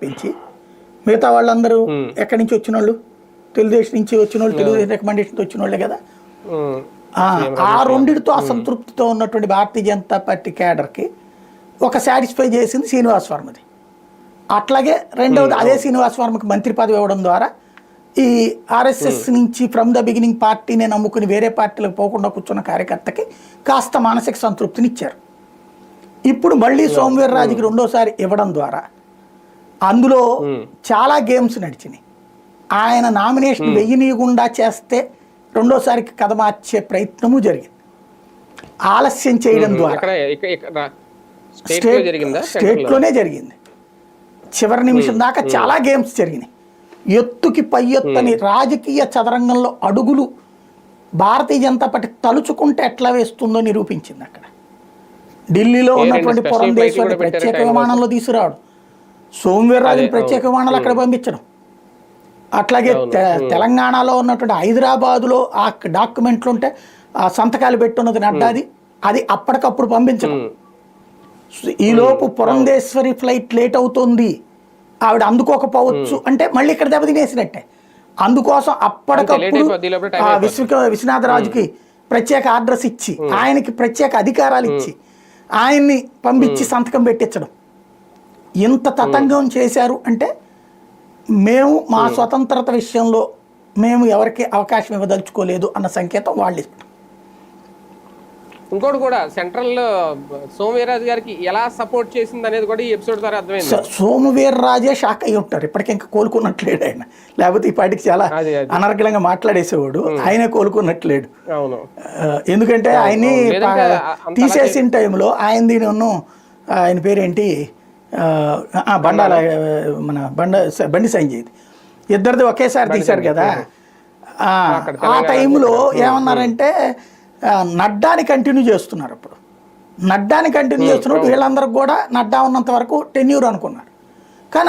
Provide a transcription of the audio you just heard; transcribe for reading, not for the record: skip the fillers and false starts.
పెంచి మిగతా వాళ్ళందరూ ఎక్కడి నుంచి వచ్చిన వాళ్ళు తెలుగుదేశం నుంచి వచ్చిన వాళ్ళు తెలుగుదేశం రికమెండేషన్తో వచ్చిన వాళ్ళే కదా. ఆ రెండిటితో అసంతృప్తితో ఉన్నటువంటి భారతీయ జనతా పార్టీ క్యాడర్కి ఒక సాటిస్ఫై చేసింది శ్రీనివాస్ వర్మది. అట్లాగే రెండవది అదే శ్రీనివాస్ వర్మకి మంత్రి పదవి ఇవ్వడం ద్వారా ఈ ఆర్ఎస్ఎస్ నుంచి ఫ్రమ్ ద బిగినింగ్ పార్టీని నమ్ముకుని వేరే పార్టీలకు పోకుండా కూర్చున్న కార్యకర్తకి కాస్త మానసిక సంతృప్తిని ఇచ్చారు. ఇప్పుడు మళ్ళీ సోమవీర్రాజుకి రెండోసారి ఇవ్వడం ద్వారా అందులో చాలా గేమ్స్ నడిచినాయి. ఆయన నామినేషన్ వెయ్యనీయకుండా చేస్తే రెండోసారికి కథ మార్చే ప్రయత్నము జరిగింది. ఆలస్యం చేయడం ద్వారా స్టేట్లోనే జరిగింది. చివరి నిమిషం దాకా చాలా గేమ్స్ జరిగినాయి. ఎత్తుకి పై ఎత్తని రాజకీయ చదరంగంలో అడుగులు భారతీయ జనతా పార్టీ తలుచుకుంటే ఎట్లా వేస్తుందో నిరూపించింది. అక్కడ ఢిల్లీలో ఉన్నటువంటి పురంధేశ్వరిని ప్రత్యేక విమానంలో తీసుకురావడం, సోమవీర్రాజుని ప్రత్యేక విమానాలు అక్కడ పంపించడం, అట్లాగే తెలంగాణలో ఉన్నటువంటి హైదరాబాదులో ఆ డాక్యుమెంట్లు ఉంటే ఆ సంతకాలు పెట్టున్నది నడ్డాది, అది అప్పటికప్పుడు పంపించడం. ఈలోపు పురంధేశ్వరి ఫ్లైట్ లేట్ అవుతుంది, ఆవిడ అందుకోకపోవచ్చు అంటే మళ్ళీ ఇక్కడ దెబ్బతినేసినట్టే. అందుకోసం అప్పటికప్పుడు విశ్వనాథరాజుకి ప్రత్యేక అడ్రస్ ఇచ్చి ఆయనకి ప్రత్యేక అధికారాలు ఇచ్చి ఆయన్ని పంపించి సంతకం పెట్టించడం. ఇంత తతంగం చేశారు అంటే మేము మా స్వతంత్రత విషయంలో మేము ఎవరికి అవకాశం ఇవ్వదలుచుకోలేదు అన్న సంకేతం వాళ్ళు ఇస్తారు. ఇంకోటి కూడా సెంట్రల్ సోమవీర్రాజు గారికి ఎలా సపోర్ట్ చేసింది అనేది కూడా ఈ ఎపిసోడ్ ద్వారా అర్థమైంది. సోమవీర్రాజే షాక్ అయ్యి ఉంటారు. ఇప్పటికి ఇంకా కోలుకున్నట్లేడు ఆయన, లేకపోతే ఈ పాటికి చాలా అనర్గళంగా మాట్లాడేసేవాడు. ఆయనే కోలుకున్నట్లేడు. ఎందుకంటే ఆయన్ని తీసేసిన టైంలో ఆయన దీని ఆయన పేరేంటి బండాల మన బండి సంజయ్ ఇద్దరిది ఒకేసారి తీశారు కదా. ఆ టైంలో ఏమన్నారంటే నడ్డాని కంటిన్యూ చేస్తున్నారు. అప్పుడు నడ్డాని కంటిన్యూ చేస్తున్నప్పుడు వీళ్ళందరికి కూడా నడ్డా ఉన్నంత వరకు టెన్యూర్ అనుకున్నారు. కానీ